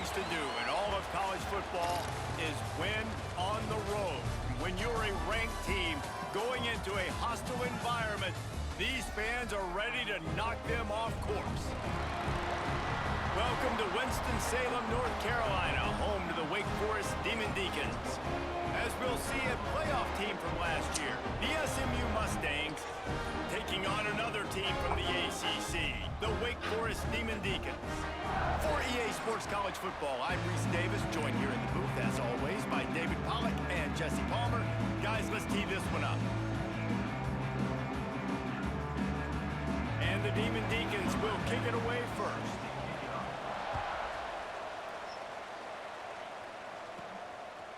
things to do in all of college football is win on the road. When you're a ranked team going into a hostile environment, these fans are ready to knock them off course. Welcome to Winston-Salem, North Carolina, home to the Wake Forest Demon Deacons. As we'll see, a playoff team from last year, the SMU Mustangs, taking on another team from the ACC, the Wake Forest Demon Deacons. For EA Sports College Football, I'm Reese Davis, joined here in the booth, as always, by David Pollack and Jesse Palmer. Guys, let's tee this one up. And the Demon Deacons will kick it away first.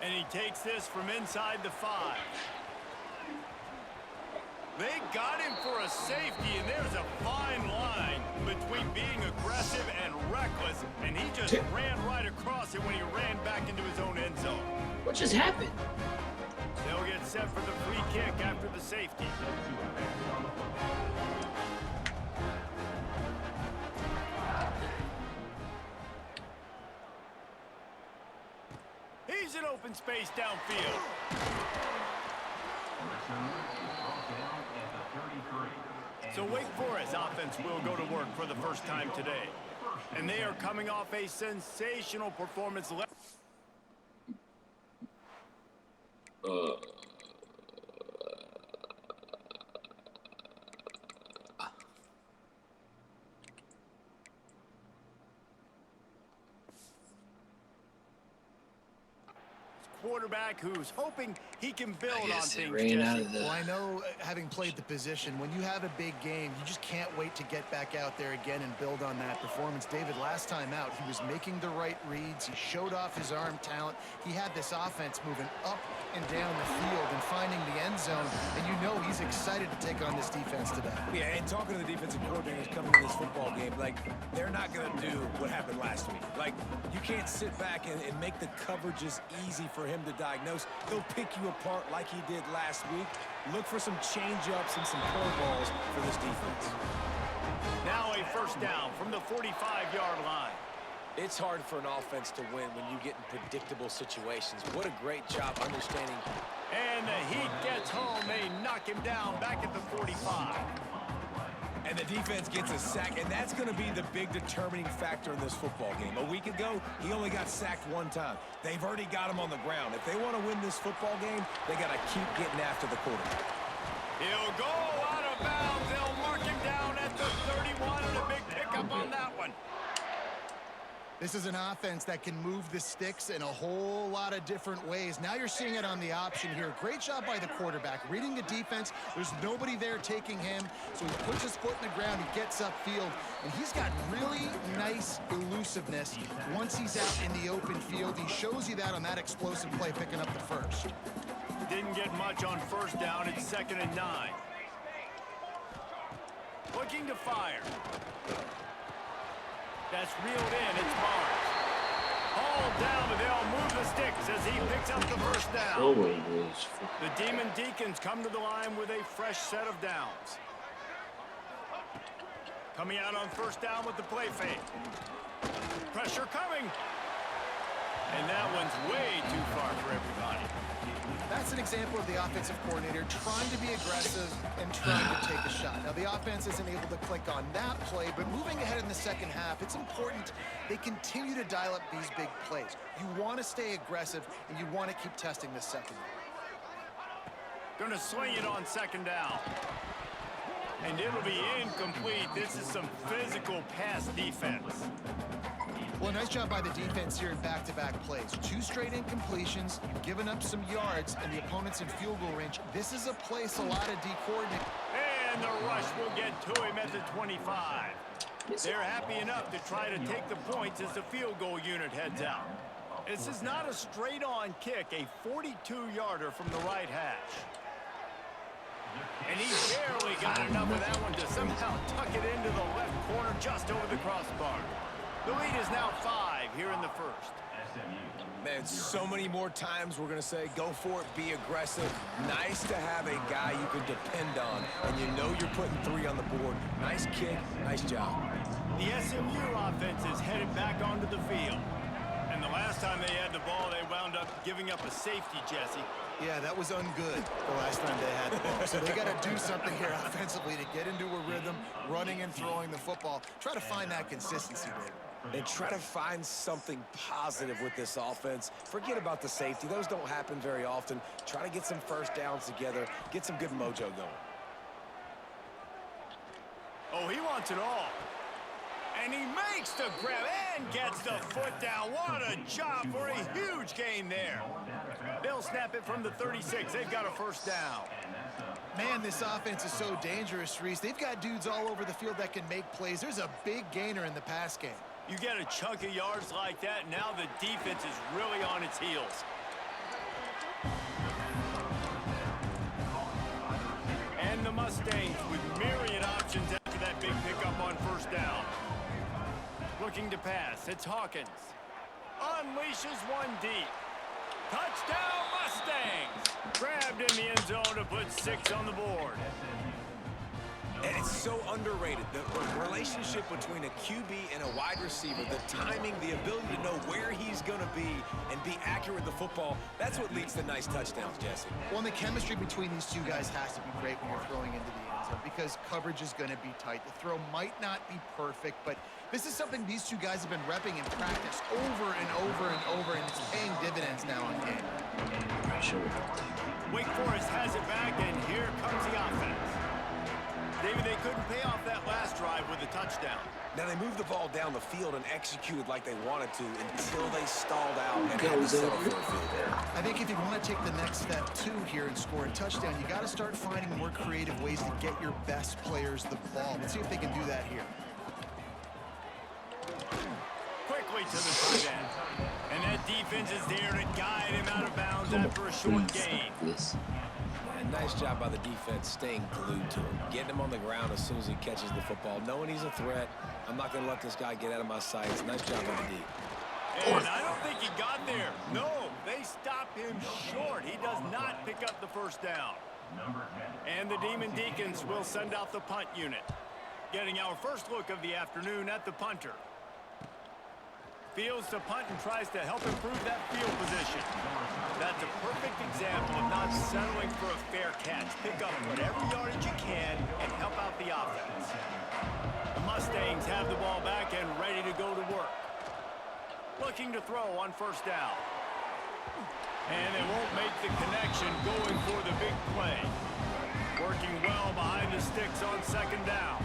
And he takes this from inside the 5. They got him for a safety, and there's a fine line between being aggressive and reckless, and he just ran right across it when he ran back into his own end zone. What just happened? They'll get set for the free kick after the safety. He's in open space downfield. So Wake Forest offense will go to work for the first time today. And they are coming off a sensational performance. Quarterback who's hoping he can build on things. Well, I know, having played the position, when you have a big game, you just can't wait to get back out there again and build on that performance. David, last time out, he was making the right reads. He showed off his arm talent. He had this offense moving up and down the field and finding the end zone, and you know he's excited to take on this defense today. Yeah, and talking to the defensive coordinators coming in this football game, like, they're not going to do what happened last week. Like, you can't sit back and make the coverages easy for him to diagnose. He'll pick you apart like he did last week. Look for some change-ups and some curveballs for this defense. Now a first down from the 45-yard line. It's hard for an offense to win when you get in predictable situations. What a great job understanding. And the heat gets home. They knock him down back at the 45. And the defense gets a sack, and that's going to be the big determining factor in this football game. A week ago, he only got sacked one time. They've already got him on the ground. If they want to win this football game, they got to keep getting after the quarterback. He'll go out of bounds. They'll mark him down at the 31, and a big pickup on that one. This is an offense that can move the sticks in a whole lot of different ways. Now you're seeing it on the option here. Great job by the quarterback. Reading the defense, there's nobody there taking him, so he puts his foot in the ground, he gets upfield, and he's got really nice elusiveness once he's out in the open field. He shows you that on that explosive play, picking up the first. Didn't get much on first down. It's 2nd and 9. Looking to fire. That's reeled in. It's Barnes. Hauled down, but they'll move the sticks as he picks up the first down. The Demon Deacons come to the line with a fresh set of downs. Coming out on first down with the play fake. Pressure coming. And that one's way too far for everybody. That's an example of the offensive coordinator trying to be aggressive and trying to take a shot. Now, the offense isn't able to click on that play, but moving ahead in the second half, it's important they continue to dial up these big plays. You want to stay aggressive, and you want to keep testing this second. Going to swing it on 2nd down. And it'll be incomplete. This is some physical pass defense. Well, nice job by the defense here in back-to-back plays. 2 straight incompletions, you've given up some yards, and the opponent's in field goal range. This is a place a lot of D-coordinate. And the rush will get to him at the 25. They're happy enough to try to take the points as the field goal unit heads out. This is not a straight-on kick, a 42-yarder from the right hash. And he barely got enough of that one to somehow tuck it into the left corner just over the crossbar. The lead is now 5 here in the first. Man, so many more times we're going to say, go for it, be aggressive. Nice to have a guy you can depend on, and you know you're putting 3 on the board. Nice kick, nice job. The SMU offense is headed back onto the field. The last time they had the ball, they wound up giving up a safety, Jesse. Yeah, that was ungood the last time they had the ball. So they got to do something here offensively to get into a rhythm, running and throwing the football. Try to find that consistency, David. And try to find something positive with this offense. Forget about the safety. Those don't happen very often. Try to get some first downs together, get some good mojo going. Oh, he wants it all. And he makes the grab and gets the foot down. What a job for a huge gain there. They'll snap it from the 36. They've got a first down. Man, this offense is so dangerous, Reese. They've got dudes all over the field that can make plays. There's a big gainer in the pass game. You get a chunk of yards like that, now the defense is really on its heels. And the Mustangs with myriad options after that big pickup on first down. Looking to pass, it's Hawkins. Unleashes one deep. Touchdown Mustangs! Grabbed in the end zone to put 6 on the board. And it's so underrated. The relationship between a QB and a wide receiver, the timing, the ability to know where he's going to be and be accurate with the football, that's what leads to nice touchdowns, Jesse. Well, and the chemistry between these two guys has to be great when you're throwing into the end zone because coverage is going to be tight. The throw might not be perfect, but this is something these two guys have been repping in practice over and over and over, and it's paying dividends now in game. Wake Forest has it back, and here comes the offense. David, they couldn't pay off that last drive with a touchdown. Now they moved the ball down the field and executed like they wanted to until they stalled out and had to settle for a field goal. I think if you want to take the next step too here and score a touchdown, you got to start finding more creative ways to get your best players the ball. Let's see if they can do that here. Quickly to the tight end. And that defense is there to guide him out of bounds after a short gain. And nice job by the defense staying glued to him, getting him on the ground as soon as he catches the football, knowing he's a threat. I'm not going to let this guy get out of my sights. Nice job on the D. And I don't think he got there. No, they stopped him short. He does not pick up the first down. And the Demon Deacons will send out the punt unit. Getting our first look of the afternoon at the punter. Fields to punt and tries to help improve that field position. That's a perfect example of not settling for a fair catch. Pick up whatever yardage you can and help out the offense. The Mustangs have the ball back and ready to go to work. Looking to throw on first down. And they won't make the connection going for the big play. Working well behind the sticks on second down.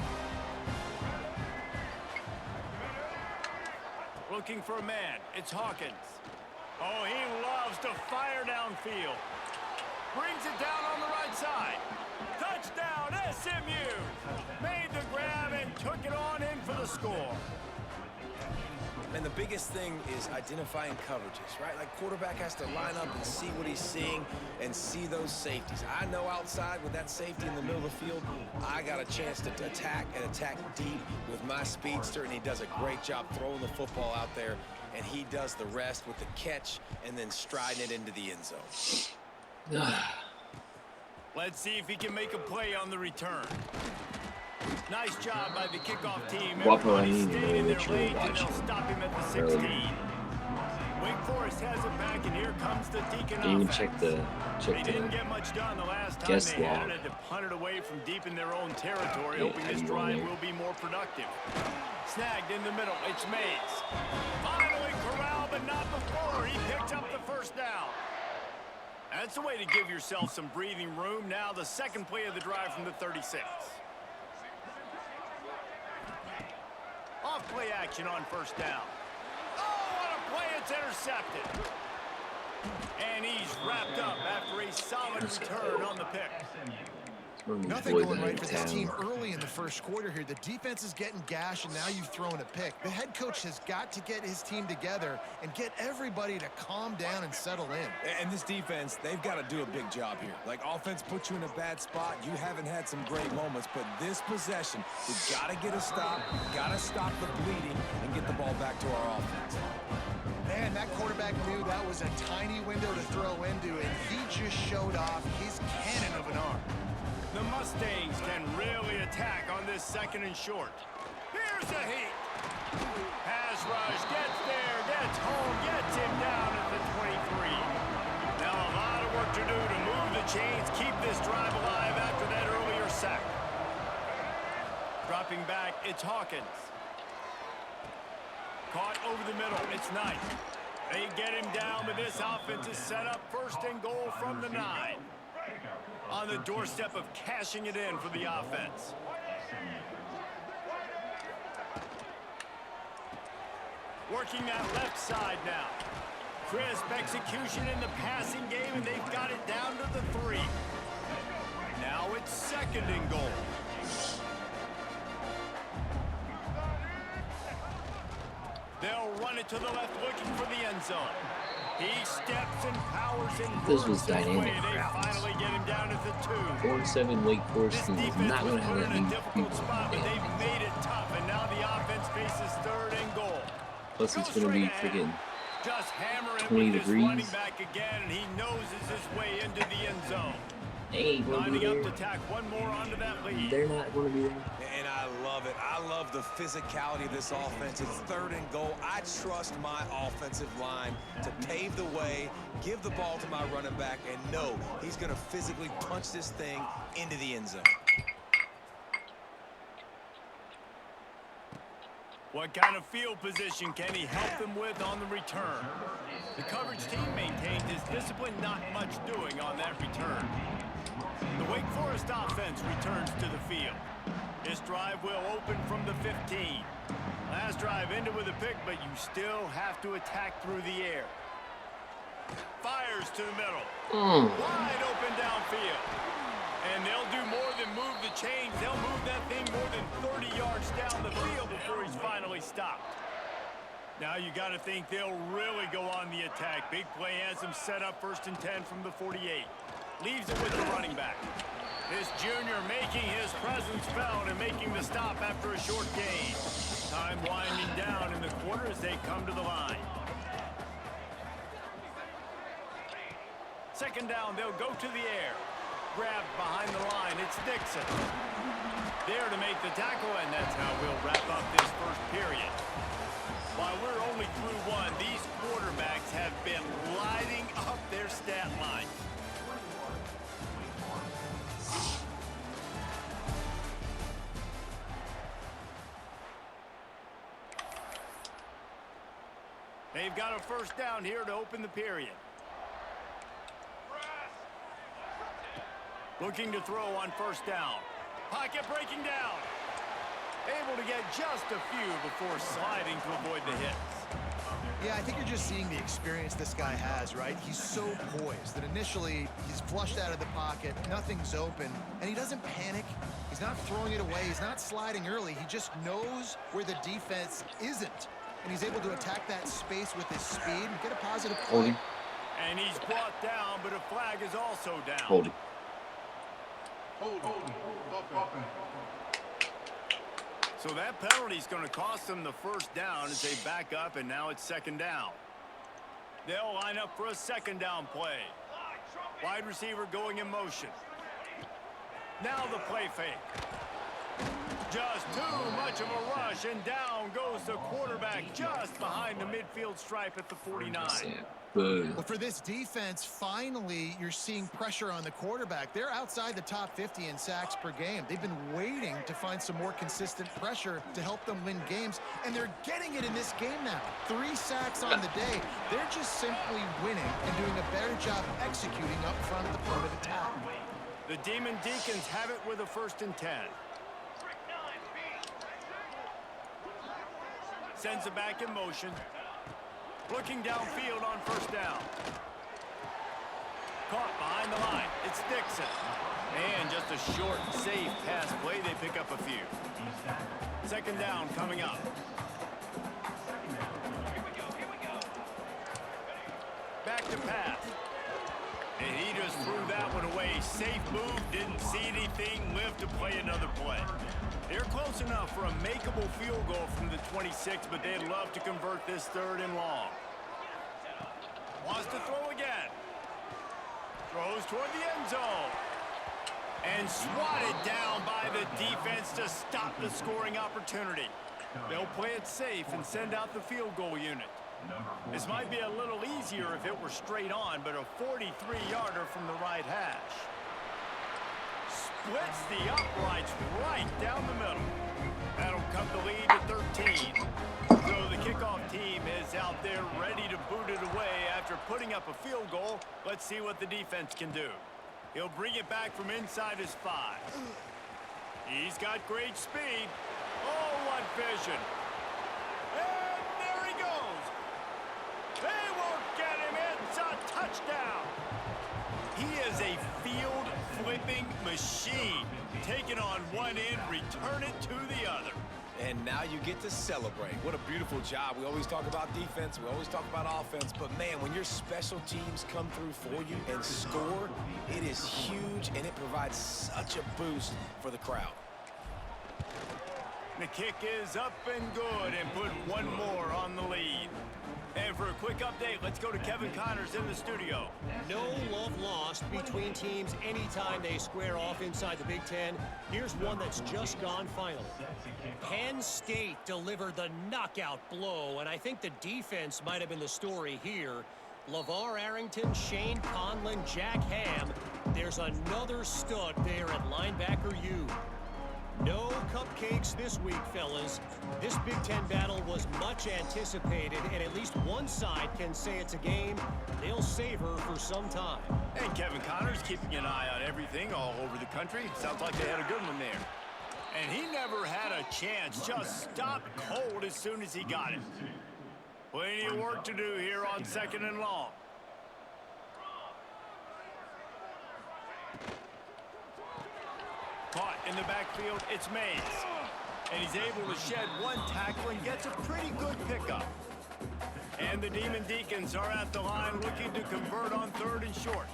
Looking for a man. It's Hawkins. Oh, he loves to fire downfield. Brings it down on the right side. Touchdown, SMU. Made the grab and took it on in for the score. And the biggest thing is identifying coverages, right? Like quarterback has to line up and see what he's seeing and see those safeties. I know outside with that safety in the middle of the field, I got a chance to attack and attack deep with my speedster, and he does a great job throwing the football out there, and he does the rest with the catch and then striding it into the end zone. Let's see if he can make a play on the return. Nice job by the kickoff team. Everybody stayed in their lanes, and they'll stop him at the 16. Wake Forest has it back, and here comes the Deacon offense. They didn't get much done the last time they had it to punt it away from deep in their own territory, hoping this drive will be more productive. Snagged in the middle, it's Mays. Finally corralled, but not before. He picked up the first down. That's the way to give yourself some breathing room. Now the second play of the drive from the 36. Off play action on first down. Oh, what a play, it's intercepted. And he's wrapped up after a solid return on the pick. Nothing going right for this team early in the first quarter here. The defense is getting gashed, and now you've thrown a pick. The head coach has got to get his team together and get everybody to calm down and settle in. And this defense, they've got to do a big job here. Like, offense puts you in a bad spot. You haven't had some great moments, but this possession, we've got to get a stop, got to stop the bleeding, and get the ball back to our offense. Man, that quarterback knew that was a tiny window to throw into, and he just showed off his cannon of an arm. The Mustangs can really attack on this second and short. Here's a heat. Pass rush, gets there, gets home, gets him down at the 23. Now a lot of work to do to move the chains, keep this drive alive after that earlier sack. Dropping back, it's Hawkins. Caught over the middle, it's Knight. They get him down, but this offense is set up first and goal from the 9. On the doorstep of cashing it in for the offense. Working that left side now. Crisp execution in the passing game, and they've got it down to the 3. Now it's second and goal. They'll run it to the left, looking for the end zone. He steps and powers and This was burns his way. dynamic. They finally get him down at the 2. 4-7 Wake Forest This team is defense not was going to have put that in a many difficult people. spot, but they've made it tough, and now the offense faces third and goal. Plus, it's Go going to be straight freaking ahead. Just hammer it 20 with this degrees. running back again, and he noses his way into the end zone. They ain't going to be Lining up there. to tack one more onto that lead. They're not going to be there. And I love it. I love the physicality of this offense. It's third and goal. I trust my offensive line to pave the way, give the ball to my running back, and know he's going to physically punch this thing into the end zone. What kind of field position can he help them with on the return? The coverage team maintained his discipline, not much doing on that return. The Wake Forest offense returns to the field. This drive will open from the 15. Last drive ended with a pick, but you still have to attack through the air. Fires to the middle. Wide open downfield. And they'll do more than move the chains. They'll move that thing more than 30 yards down the field before he's finally stopped. Now you got to think they'll really go on the attack. Big play has them set up first and 10 from the 48. Leaves it with the running back. This junior making his presence felt and making the stop after a short gain. Time winding down in the quarter as they come to the line. Second down, they'll go to the air. Grabbed behind the line, it's Dixon. There to make the tackle, and that's how we'll wrap up this first period. While we're only through one, these quarterbacks have been lighting up their stat line. They've got a first down here to open the period. Looking to throw on first down. Pocket breaking down. Able to get just a few before sliding to avoid the hits. Yeah, I think you're just seeing the experience this guy has, right? He's so poised that initially he's flushed out of the pocket, nothing's open, and he doesn't panic. He's not throwing it away. He's not sliding early. He just knows where the defense isn't, and he's able to attack that space with his speed and get a positive play. Holding. And he's brought down, but a flag is also down. Holding. So that penalty's going to cost them the first down as they back up, and now it's second down. They'll line up for a second down play. Wide receiver going in motion. Now the play fake. Just too much of a rush, and down goes the quarterback just behind the midfield stripe at the 49. Well, for this defense, finally, you're seeing pressure on the quarterback. They're outside the top 50 in sacks per game. They've been waiting to find some more consistent pressure to help them win games, and they're getting it in this game now. 3 sacks on the day. They're just simply winning and doing a better job executing up front of the point of attack. The Demon Deacons have it with a first and 10. Sends it back in motion. Looking downfield on first down. Caught behind the line. It's Dixon. And just a short, safe pass play. They pick up a few. Second down coming up. Back to pass. And he just threw that one away. Safe move. Didn't see anything. Lived to play another play. They're close enough for a makeable field goal from the 26, but they'd love to convert this third and long. Wants to throw again. Throws toward the end zone. And swatted down by the defense to stop the scoring opportunity. They'll play it safe and send out the field goal unit. This might be a little easier if it were straight on, but a 43-yarder from the right hash. Splits the uprights right down the middle. That'll cut the lead to 13. So the kickoff team is out there ready to boot it away after putting up a field goal. Let's see what the defense can do. He'll bring it back from inside his 5. He's got great speed. Oh, what vision. And there he goes. They won't get him. It's a touchdown. He is a field-flipping machine. Take it on one end, return it to the other. And now you get to celebrate. What a beautiful job. We always talk about defense. We always talk about offense. But, man, when your special teams come through for you and score, it is huge, and it provides such a boost for the crowd. The kick is up and good and put one more on the lead. And for a quick update, let's go to Kevin Connors in the studio. No love lost between teams anytime they square off inside the Big Ten. Here's one that's just gone final. Penn State delivered the knockout blow, and I think the defense might have been the story here. LeVar Arrington, Shane Conlon, Jack Ham. There's another stud there at linebacker U. No cupcakes this week, fellas. This Big Ten battle was much anticipated, and at least one side can say it's a game they'll savor for some time. And Kevin Connors keeping an eye on everything all over the country. Sounds like they had a good one there. And he never had a chance. Just stopped cold as soon as he got it. Plenty of work to do here on 2nd and long. Caught in the backfield, it's Mays. And he's able to shed one tackle and gets a pretty good pickup. And the Demon Deacons are at the line looking to convert on 3rd and short.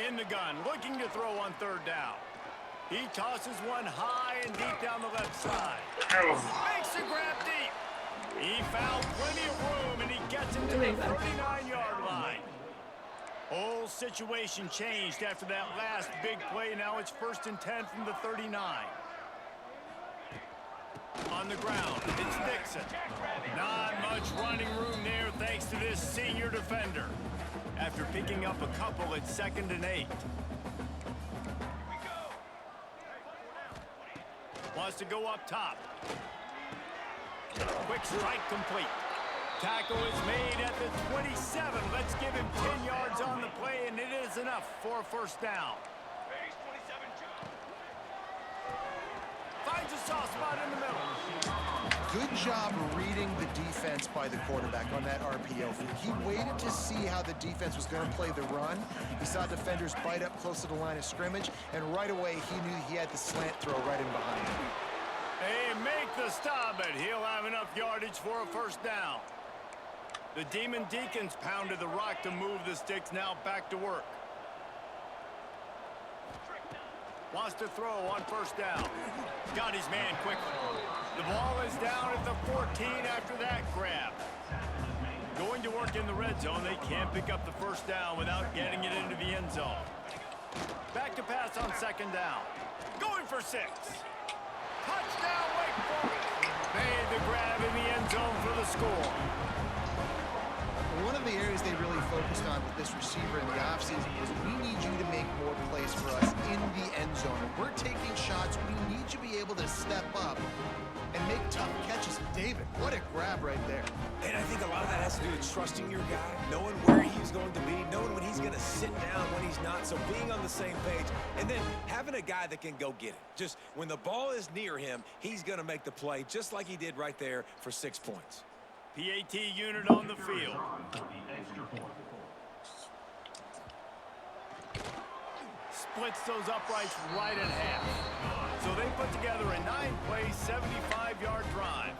In the gun, looking to throw on 3rd down. He tosses one high and deep down the left side. Makes the grab deep. He found plenty of room, and he gets it to the 39-yard line. Whole situation changed after that last big play. Now it's 1st and 10 from the 39. On the ground, it's Dixon. Not much running room there thanks to this senior defender. After picking up a couple at 2nd and 8. Wants to go up top. Quick strike complete. Tackle is made at the 27. Let's give him 10 yards on the play, and it is enough for a 1st down. Finds a soft spot in the middle. Good job reading the defense by the quarterback on that RPO feed. He waited to see how the defense was going to play the run. He saw defenders bite up close to the line of scrimmage, and right away he knew he had the slant throw right in behind him. They make the stop, but he'll have enough yardage for a 1st down. The Demon Deacons pounded the rock to move the sticks, now back to work. Wants to throw on 1st down. Got his man quickly. The ball is down at the 14 after that grab. Going to work in the red zone. They can't pick up the 1st down without getting it into the end zone. Back to pass on 2nd down. Going for 6. Touchdown, Wake Forest. Made the grab in the end zone for the score. One of the areas they really focused on with this receiver in the offseason was we need you to make more plays for us in the end zone. If we're taking shots, we need you to be able to step up and make tough catches. David, what a grab right there. And I think a lot of that has to do with trusting your guy, knowing where he's going to be, knowing when he's going to sit down, when he's not, so being on the same page, and then having a guy that can go get it. Just when the ball is near him, he's going to make the play just like he did right there for 6 points. PAT unit on the field. Splits those uprights right in half. So they put together a 9-play, 75-yard drive.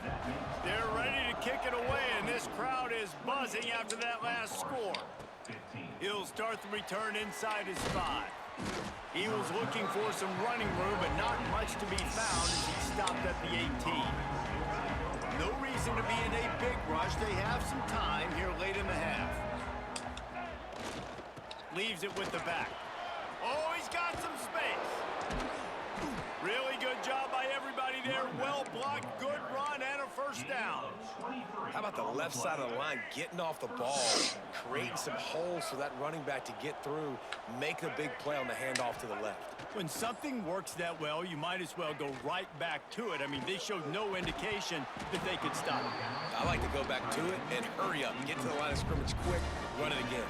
They're ready to kick it away, and this crowd is buzzing after that last score. He'll start the return inside his 5. He was looking for some running room, but not much to be found as he stopped at the 18. No reason to be in a big rush. They have some time here late in the half. Leaves it with the back. Oh, he's got some space. first down. How about the left side of the line getting off the ball, creating some holes for that running back to get through, make a big play on the handoff to the left. When something works that well, you might as well go right back to it. I mean, they showed no indication that they could stop it. I like to go back to it and hurry up, get to the line of scrimmage quick, run it again.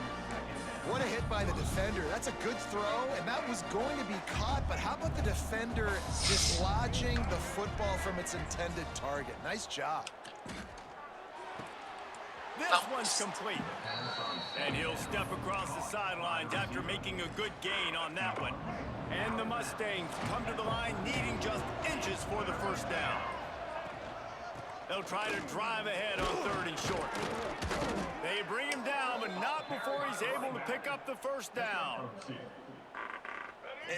What a hit by the defender. That's a good throw, and that was going to be caught, but how about the defender dislodging the football from its intended target? Nice job. This one's complete. And he'll step across the sidelines after making a good gain on that one. And the Mustangs come to the line needing just inches for the first down. They'll try to drive ahead on 3rd and short. They bring him down, but not before he's able to pick up the first down.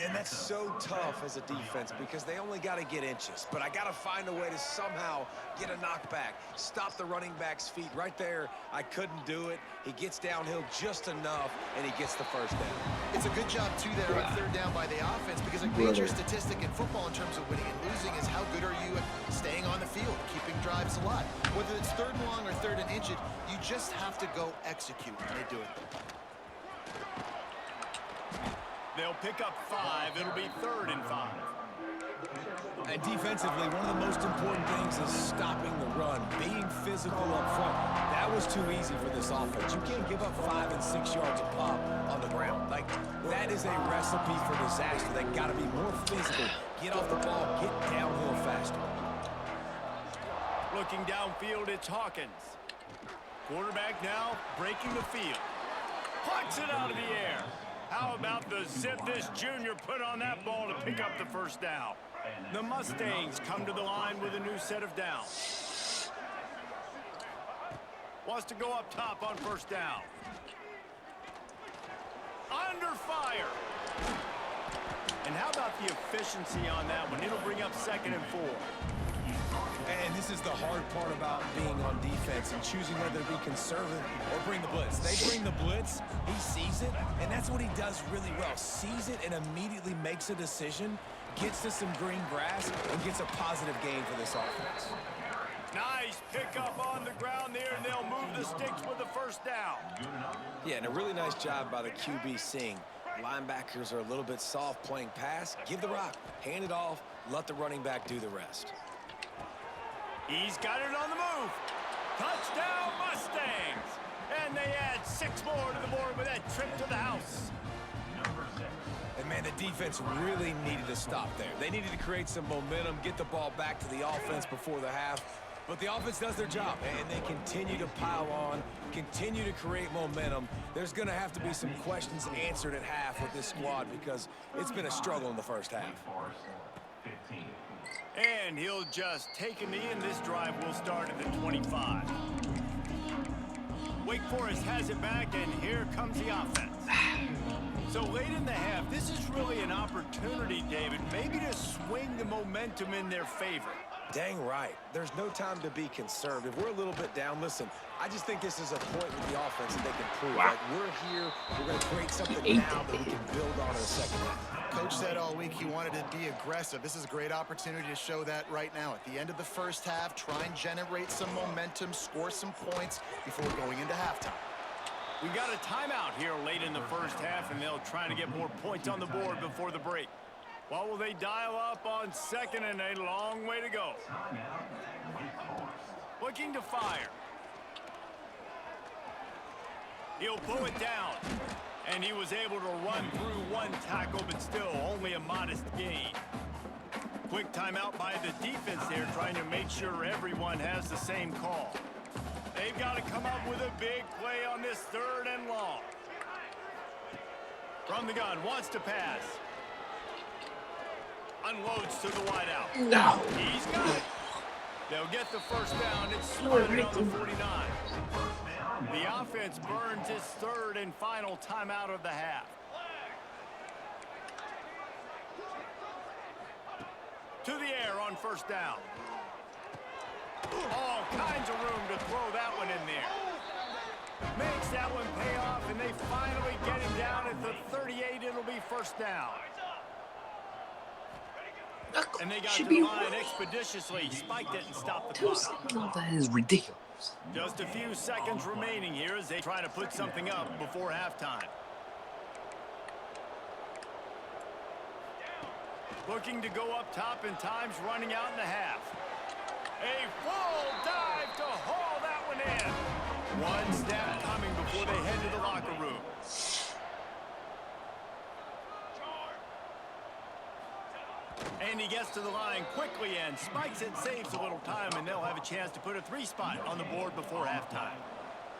And that's so tough as a defense because they only got to get inches. But I got to find a way to somehow get a knockback, stop the running back's feet right there. I couldn't do it. He gets downhill just enough, and he gets the first down. It's a good job, too, there on 3rd down by the offense because a major statistic in football in terms of winning and losing is how good are you at staying on the field, keeping drives alive. Whether it's 3rd and long or 3rd and inches, you just have to go execute, and they do it. They'll pick up 5. It'll be 3rd and 5. And defensively, one of the most important things is stopping the run, being physical up front. That was too easy for this offense. You can't give up 5 and 6 yards a pop on the ground. Like, that is a recipe for disaster. They got to be more physical. Get off the ball, get downhill faster. Looking downfield, it's Hawkins. Quarterback now breaking the field. Plucks it out of the air. How about the zip this junior put on that ball to pick up the first down? The Mustangs come to the line with a new set of downs. Wants to go up top on first down. Under fire. And how about the efficiency on that one? It'll bring up 2nd and 4. And this is the hard part about being on defense and choosing whether to be conservative or bring the blitz. They bring the blitz, he sees it, and that's what he does really well. Sees it and immediately makes a decision, gets to some green grass, and gets a positive gain for this offense. Nice pickup on the ground there, and they'll move the sticks with the first down. Yeah, and a really nice job by the QB seeing. Linebackers are a little bit soft playing pass. Give the rock, hand it off, let the running back do the rest. He's got it on the move. Touchdown, Mustangs. And they add 6 more to the board with that trip to the house. And, man, the defense really needed to stop there. They needed to create some momentum, get the ball back to the offense before the half. But the offense does their job, and they continue to pile on, continue to create momentum. There's going to have to be some questions answered at half with this squad because it's been a struggle in the first half. And he'll just take a knee, and this drive will start at the 25. Wake Forest has it back, and here comes the offense. So late in the half, this is really an opportunity, David, maybe to swing the momentum in their favor. Dang right. There's no time to be conservative. We're a little bit down. Listen, I just think this is a point with the offense that they can prove. Like, we're here. We're going to create something now that we can build on in the second half. Coach said all week he wanted to be aggressive. This is a great opportunity to show that right now. At the end of the first half, try and generate some momentum, score some points before going into halftime. We got a timeout here late in the first half, and they'll try to get more points on the board before the break. What will they dial up on 2nd and a long way to go? Looking to fire. He'll pull it down. And he was able to run through 1 tackle, but still only a modest gain. Quick timeout by the defense there, trying to make sure everyone has the same call. They've got to come up with a big play on this 3rd and long. From the gun, wants to pass. Unloads to the wideout. No. He's got it. They'll get the first down. It's slotted on the 49. The offense burns its 3rd and final timeout of the half. To the air on first down. All kinds of room to throw that one in there. Makes that one pay off, and they finally get him down at the 38. It'll be first down. And they got to Should the be line expeditiously, spiked it and stopped the clock. No, that is ridiculous. Just a few seconds remaining here as they try to put something up before halftime. Looking to go up top, and time's running out in the half. A full dive to haul that one in. One snap coming before they head to the locker room. And he gets to the line quickly and spikes it, saves a little time, and they'll have a chance to put a 3-spot on the board before halftime.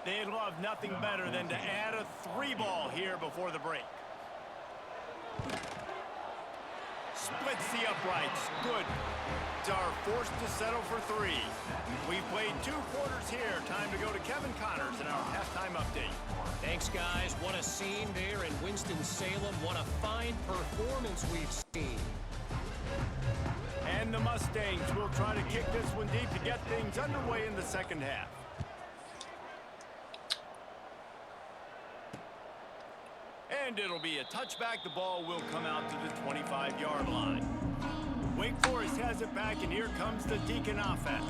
They'd love nothing better than to add a 3-ball here before the break. Splits the uprights. Good. Are forced to settle for 3. We've played 2 quarters here. Time to go to Kevin Connors in our halftime update. Thanks, guys. What a scene there in Winston-Salem. What a fine performance we've seen. And the Mustangs will try to kick this one deep to get things underway in the second half. And it'll be a touchback. The ball will come out to the 25-yard line. Wake Forest has it back, and here comes the Deacon offense.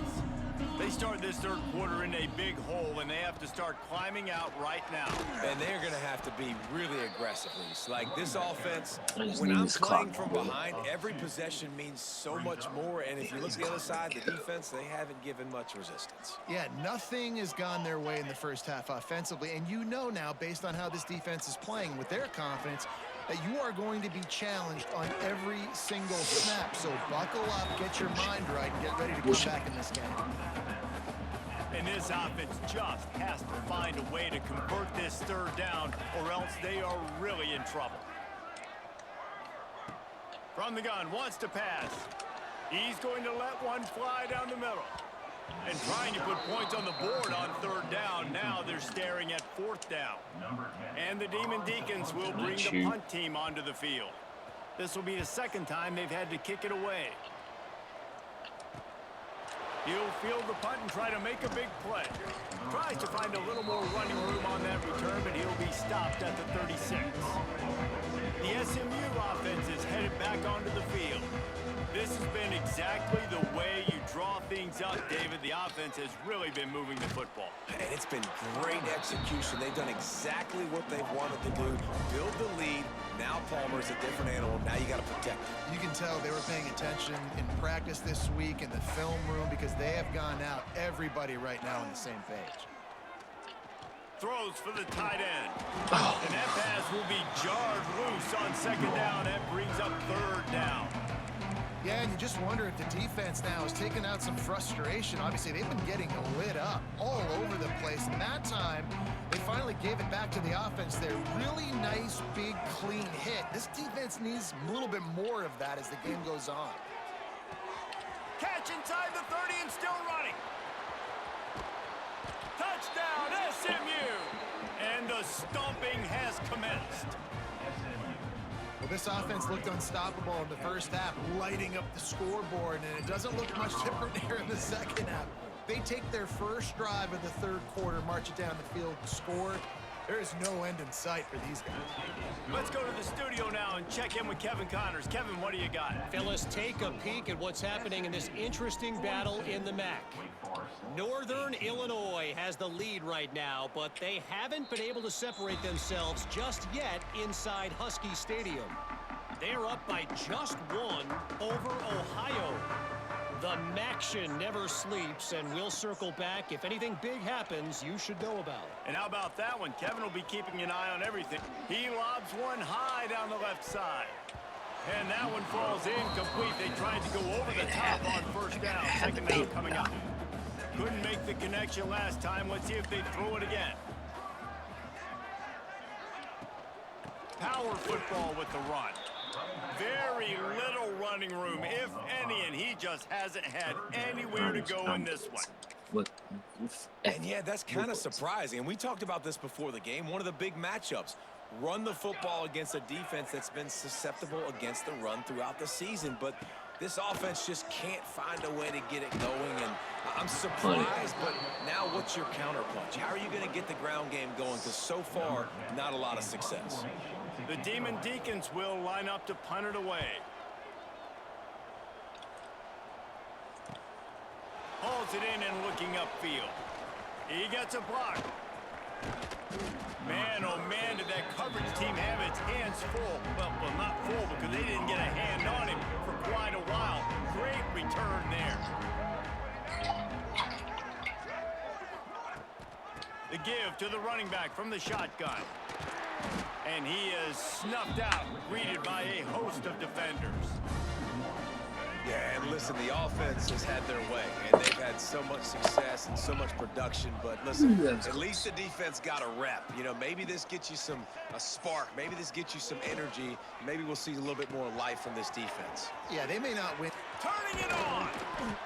They start this third quarter in a big hole, and they have to start climbing out right now. And they're going to have to be really aggressive, Reese. Like, this offense, when I'm playing from behind, every possession means so much more. And if you look at the other side, the defense, they haven't given much resistance. Yeah, nothing has gone their way in the first half offensively. And you know now, based on how this defense is playing with their confidence, that you are going to be challenged on every single snap. So buckle up, get your mind right, and get ready to come back in this game. And this offense just has to find a way to convert this third down, or else they are really in trouble. From the gun, wants to pass. He's going to let one fly down the middle. And trying to put points on the board on third down. Now they're staring at fourth down. And the Demon Deacons will bring the punt team onto the field. This will be the second time they've had to kick it away. He'll field the punt and try to make a big play. Tries to find a little more running room on that return, but he'll be stopped at the 36. The SMU offense is headed back onto the field. This has been exactly the way you draw things up, David. The offense has really been moving the football. And it's been great execution. They've done exactly what they've wanted to do. Build the lead. Now Palmer's a different animal. Now you got to protect him. You can tell they were paying attention in practice this week in the film room because they have gone out, everybody right now on the same page. Throws for the tight end. And that pass will be jarred loose on second down. That brings up third down. Yeah, and you just wonder if the defense now is taking out some frustration. Obviously, they've been getting lit up all over the place. And that time, they finally gave it back to the offense there. Really nice, big, clean hit. This defense needs a little bit more of that as the game goes on. Catch inside the 30 and still running. Touchdown, SMU. And the stomping has commenced. Well, this offense looked unstoppable in the first half, lighting up the scoreboard, and it doesn't look much different here in the second half. They take their first drive of the third quarter, march it down the field, score. There is no end in sight for these guys. Let's go to the studio now and check in with Kevin Connors. Kevin, what do you got? Fellas, take a peek at what's happening in this interesting battle in the MAC. Northern Illinois has the lead right now, but they haven't been able to separate themselves just yet inside Husky Stadium. They're up by just 1 over Ohio. The MACtion never sleeps, and we'll circle back. If anything big happens, you should know about it. And how about that one? Kevin will be keeping an eye on everything. He lobs one high down the left side. And that one falls incomplete. They tried to go over the top on first down. Second down coming up. Couldn't make the connection last time. Let's see if they throw it again. Power football with the run. Very little running room, if any, and he just hasn't had anywhere to go in this one. And yeah, that's kind of surprising. And we talked about this before the game. One of the big matchups. Run the football against a defense that's been susceptible against the run throughout the season. But this offense just can't find a way to get it going. And I'm surprised, but now what's your counterpunch? How are you going to get the ground game going? Because so far, not a lot of success. The Demon Deacons will line up to punt it away. dials it in and looking upfield. He gets a block. Man, oh man, did that coverage team have its hands full. Well, not full because they didn't get a hand on him for quite a while. Great return there. The give to the running back from the shotgun. And he is snuffed out, greeted by a host of defenders. Yeah, and listen, the offense has had their way, and they've had so much success and so much production. But listen, at least the defense got a rep. You know, maybe this gets you a spark. Maybe this gets you some energy. Maybe we'll see a little bit more life from this defense. Yeah, they may not win. Turning it on.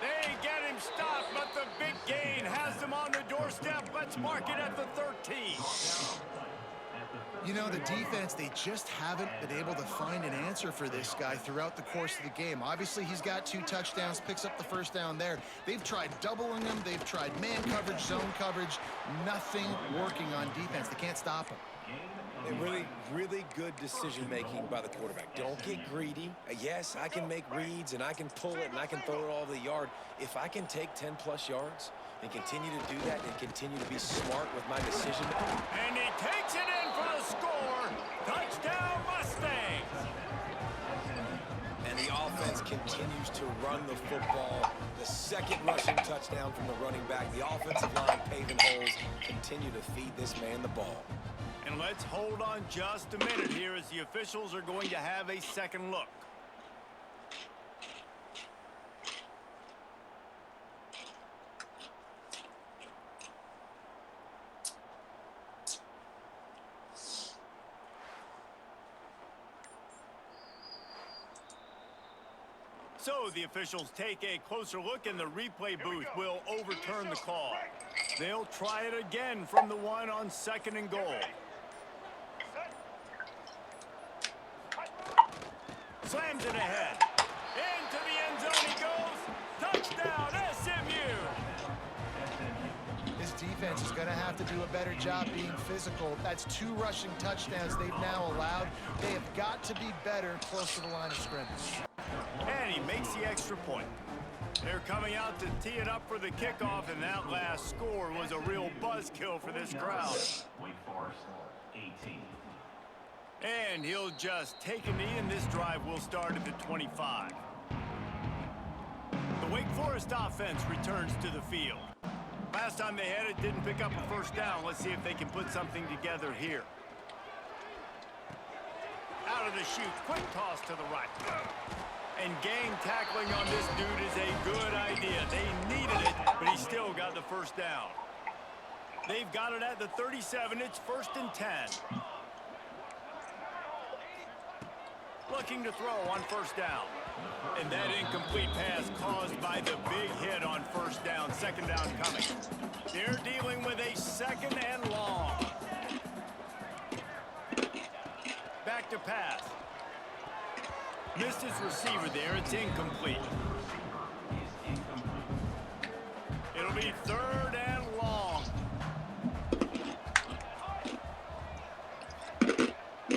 They get him stopped, but the big gain has them on the doorstep. Let's mark it at the 13. You know, the defense, they just haven't been able to find an answer for this guy throughout the course of the game. Obviously, he's got 2 touchdowns, picks up the first down there. They've tried doubling him. They've tried man coverage, zone coverage. Nothing working on defense. They can't stop him. And really good decision-making by the quarterback. Don't get greedy. Yes, I can make reads, and I can pull it, and I can throw it all over the yard. If I can take 10-plus yards and continue to do that and continue to be smart with my decision. And he takes it in for the score. Touchdown, Mustangs. And the offense continues to run the football. The second rushing touchdown from the running back. The offensive line paving holes. Continue to feed this man the ball. And let's hold on just a minute here as the officials are going to have a second look. So the officials take a closer look, and the replay booth will overturn the call. They'll try it again from the one on 2nd and goal. Slams it ahead. Into the end zone he goes. Touchdown, SMU. This defense is going to have to do a better job being physical. That's 2 rushing touchdowns they've now allowed. They have got to be better close to the line of scrimmage. And he makes the extra point. They're coming out to tee it up for the kickoff, and that last score was a real buzzkill for this crowd. And he'll just take a knee, and this drive will start at the 25. The Wake Forest offense returns to the field. Last time they had it, didn't pick up a first down. Let's see if they can put something together here. Out of the chute, quick toss to the right. And gang tackling on this dude is a good idea. They needed it, but he still got the first down. They've got it at the 37. It's 1st and 10. Looking to throw on 1st down. And that incomplete pass caused by the big hit on 1st down. 2nd down coming. They're dealing with a 2nd and long. Back to pass. Missed his receiver there. It's incomplete. It'll be 3rd and long.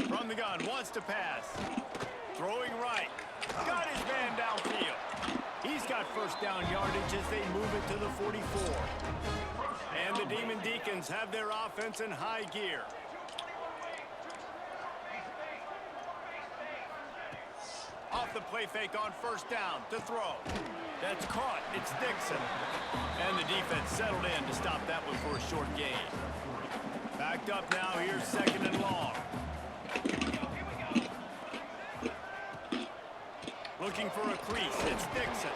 From the gun, wants to pass. Throwing right. Got his man downfield. He's got 1st down yardage as they move it to the 44. And the Demon Deacons have their offense in high gear. Off the play fake on 1st down to throw. That's caught. It's Dixon. And the defense settled in to stop that one for a short gain. Backed up now. Here's 2nd and long. Looking for a crease. It's Dixon.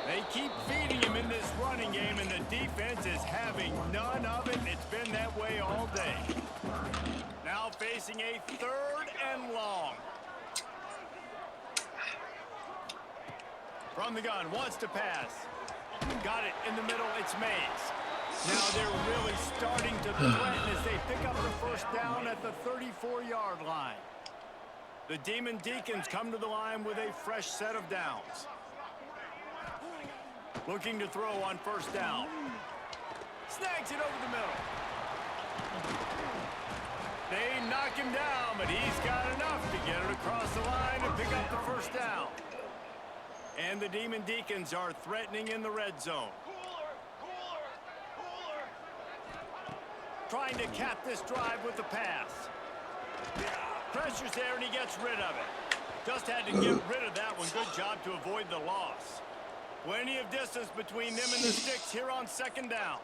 They keep feeding him in this running game, and the defense is having none of it. It's been that way all day. Now facing a 3rd and long. From the gun, wants to pass. Got it in the middle, it's Mays. Now they're really starting to threaten as they pick up the 1st down at the 34-yard line. The Demon Deacons come to the line with a fresh set of downs. Looking to throw on 1st down. Snags it over the middle. They knock him down, but he's got enough to get it across the line and pick up the 1st down. And the Demon Deacons are threatening in the red zone. trying to cap this drive with the pass. Pressure's there, and he gets rid of it. Just had to get rid of that one. Good job to avoid the loss. Plenty of distance between them and the sticks here on second down.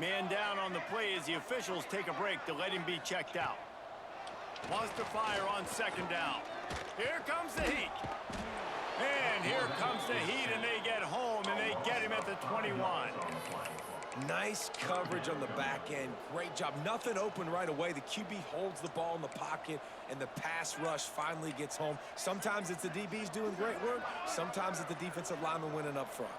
Man down on the play as the officials take a break to let him be checked out. Wants to fire on second down. Here comes the heat. And here comes the heat, and they get home, and they get him at the 21. Nice coverage on the back end. Great job. Nothing open right away. The QB holds the ball in the pocket, and the pass rush finally gets home. Sometimes it's the DBs doing great work. Sometimes it's the defensive lineman winning up front.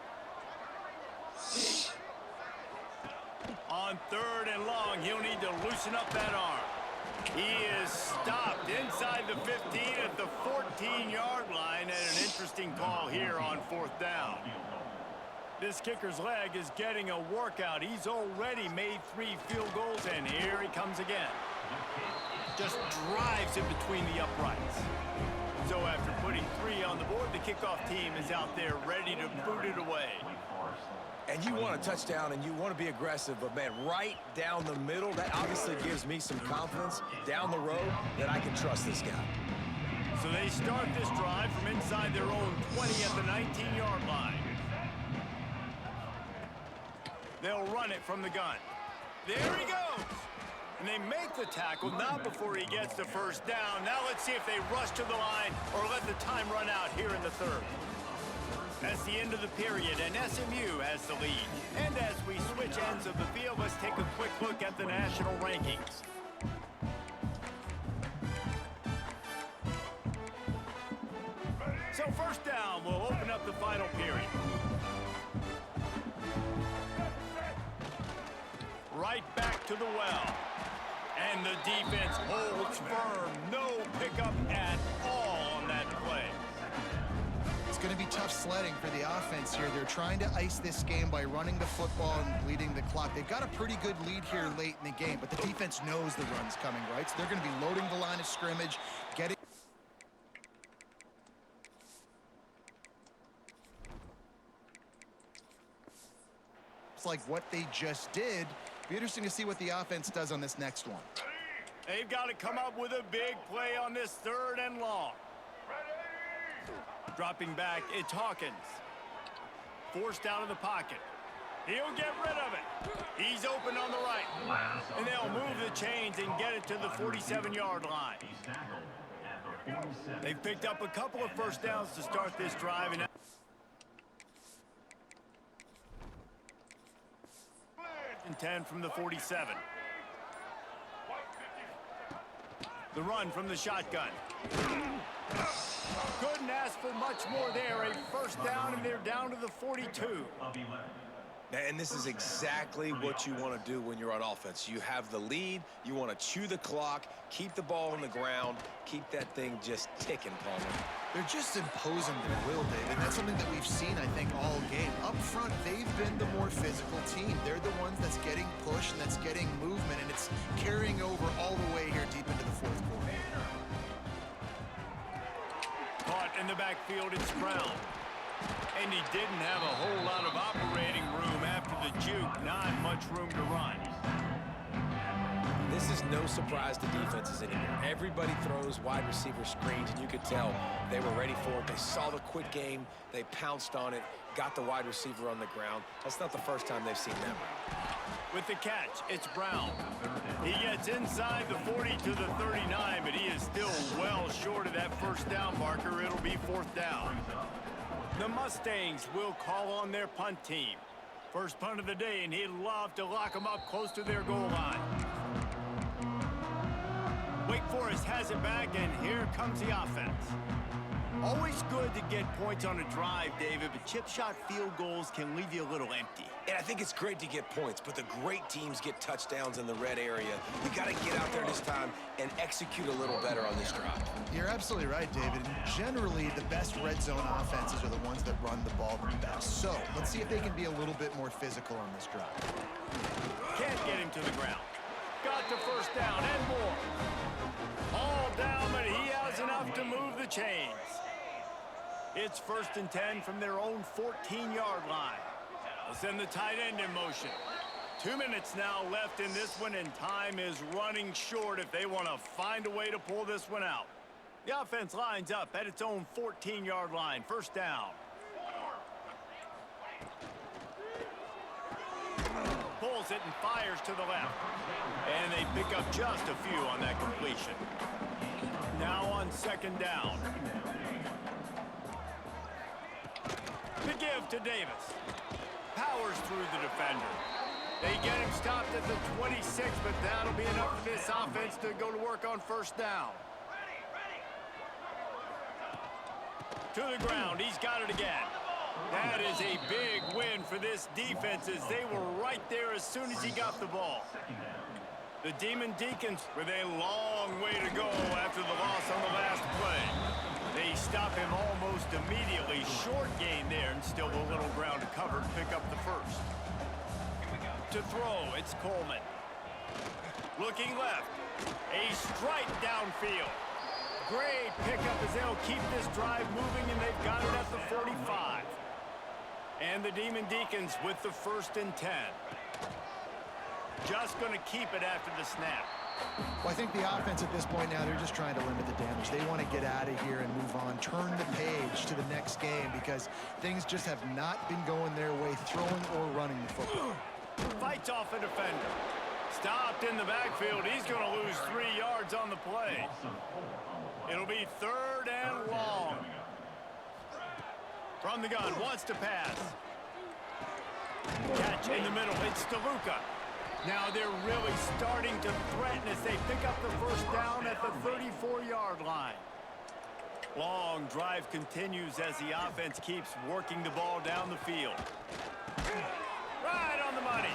On third and long, he'll need to loosen up that arm. He is stopped inside the 15 at the 14-yard line, and an interesting call here on fourth down. This kicker's leg is getting a workout. He's already made 3 field goals, and here he comes again. Just drives it between the uprights. So after putting 3 on the board, the kickoff team is out there ready to boot it away. And you want a touchdown, and you want to be aggressive, but, man, right down the middle, that obviously gives me some confidence down the road that I can trust this guy. So they start this drive from inside their own 20 at the 19-yard line. They'll run it from the gun. There he goes. And they make the tackle, not before he gets the first down. Now let's see if they rush to the line or let the time run out here in the third. That's the end of the period, and SMU has the lead. And as we switch ends of the field, let's take a quick look at the national rankings. So first down, we'll open up the final period. Right back to the well. And the defense holds firm. No pickup at all on that play. It's going to be tough sledding for the offense here. They're trying to ice this game by running the football and bleeding the clock. They've got a pretty good lead here late in the game, but the defense knows the run's coming, right? So they're going to be loading the line of scrimmage, getting... It's like what they just did. Be interesting to see what the offense does on this next one. They've got to come up with a big play on this third and long. Dropping back, it's Hawkins. Forced out of the pocket. He'll get rid of it. He's open on the right. And they'll move the chains and get it to the 47-yard line. They've picked up a couple of first downs to start this drive. And 10 from the 47. The run from the shotgun. Couldn't ask for much more there. A first down, and they're down to the 42. And this is exactly what you want to do when you're on offense. You have the lead. You want to chew the clock, keep the ball on the ground, keep that thing just ticking, Palmer. They're just imposing their will, David. That's something that we've seen, I think, all game. Up front, they've been the more physical team. They're the ones that's getting pushed and that's getting movement, and it's carrying over all the way here deep into the fourth quarter. Caught in the backfield, it's Brown. And he didn't have a whole lot of operating room after the juke. Not much room to run. This is no surprise to defenses anymore. Everybody throws wide receiver screens, and you could tell they were ready for it. They saw the quick game. They pounced on it, got the wide receiver on the ground. That's not the first time they've seen them. With the catch, it's Brown. He gets inside the 40 to the 39, but he is still well short of that first down marker. It'll be fourth down. The Mustangs will call on their punt team. First punt of the day, and he'd love to lock them up close to their goal line. Wake Forest has it back, and here comes the offense. Always good to get points on a drive, David, but chip shot field goals can leave you a little empty. And I think it's great to get points, but the great teams get touchdowns in the red area. You got to get out there this time and execute a little better on this drive. You're absolutely right, David. Generally, the best red zone offenses are the ones that run the ball the best. So let's see if they can be a little bit more physical on this drive. Can't get him to the ground. Got the first down and more. All down, but he has enough to move the chains. It's 1st and 10 from their own 14-yard line. They'll send the tight end in motion. 2 minutes now left in this one, and time is running short if they want to find a way to pull this one out. The offense lines up at its own 14-yard line. First down. Pulls it and fires to the left. And they pick up just a few on that completion. Now on second down. The give to Davis. Powers through the defender. They get him stopped at the 26, but that'll be enough for this offense to go to work on first down. To the ground. He's got it again. That is a big win for this defense as they were right there as soon as he got the ball. The Demon Deacons with a long way to go after the loss on the last play. They stop him almost immediately. Short gain there and still a little ground to cover to pick up the first. To throw, it's Coleman. Looking left. A strike downfield. Great pickup as they'll keep this drive moving, and they've got it at the 45. And the Demon Deacons with the 1st and 10. Just going to keep it after the snap. Well, I think the offense at this point now, they're just trying to limit the damage. They want to get out of here and move on, turn the page to the next game because things just have not been going their way, throwing or running the football. Fights off a defender. Stopped in the backfield. He's going to lose 3 yards on the play. It'll be 3rd and long. From the gun, wants to pass. Catch in the middle. It's DeLuca. Now they're really starting to threaten as they pick up the first down at the 34-yard line. Long drive continues as the offense keeps working the ball down the field. Right on the money.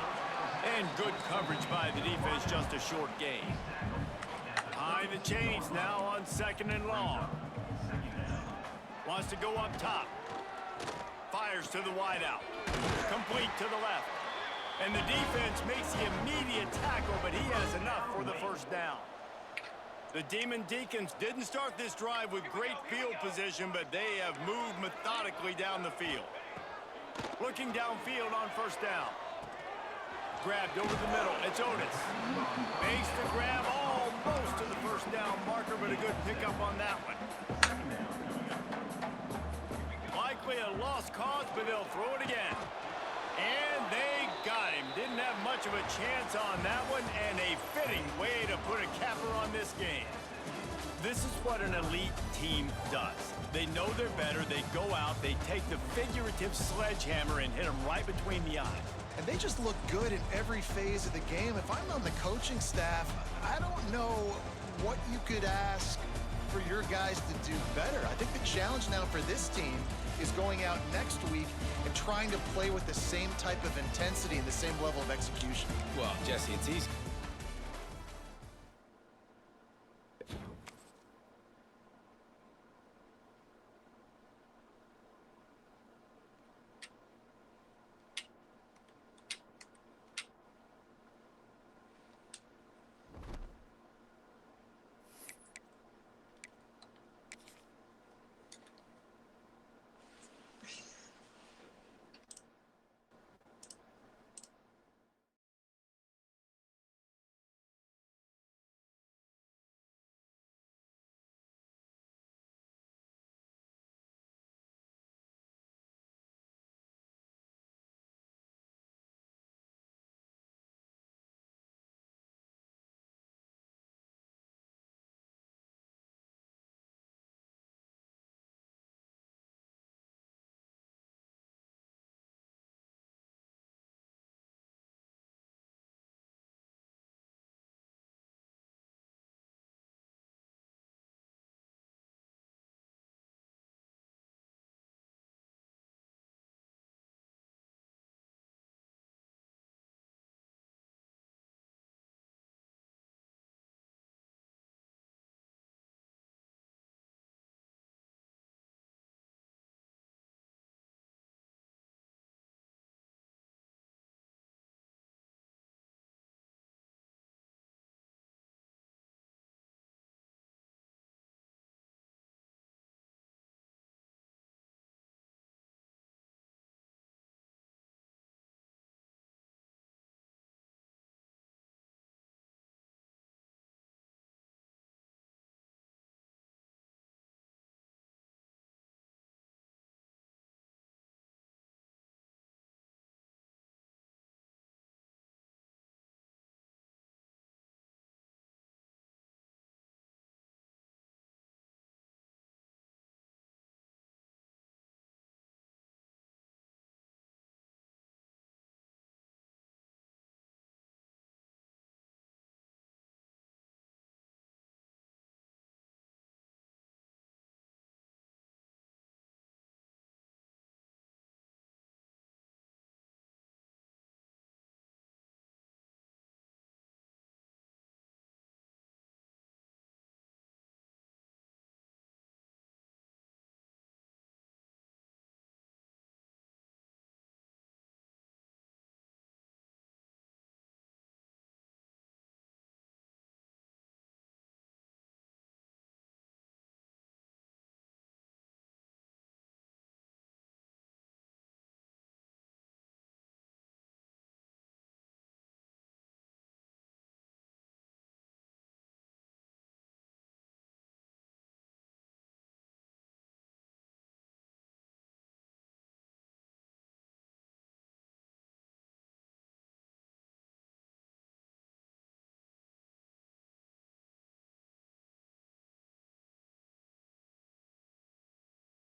And good coverage by the defense, just a short gain. High the chains now on 2nd and long. Wants to go up top. Fires to the wideout. Complete to the left. And the defense makes the immediate tackle, but he has enough for the first down. The Demon Deacons didn't start this drive with great field position, but they have moved methodically down the field. Looking downfield on first down. Grabbed over the middle. It's Otis. Makes the grab almost to the first down marker, but a good pickup on that one. Likely a lost cause, but they'll throw it again. And they got him. Didn't have much of a chance on that one, and a fitting way to put a capper on this game. This is what an elite team does. They know they're better. They go out, they take the figurative sledgehammer and hit them right between the eyes. And they just look good in every phase of the game. If I'm on the coaching staff, I don't know what you could ask for your guys to do better. I think the challenge now for this team is going out next week and trying to play with the same type of intensity and the same level of execution. Well, Jesse, it's easy.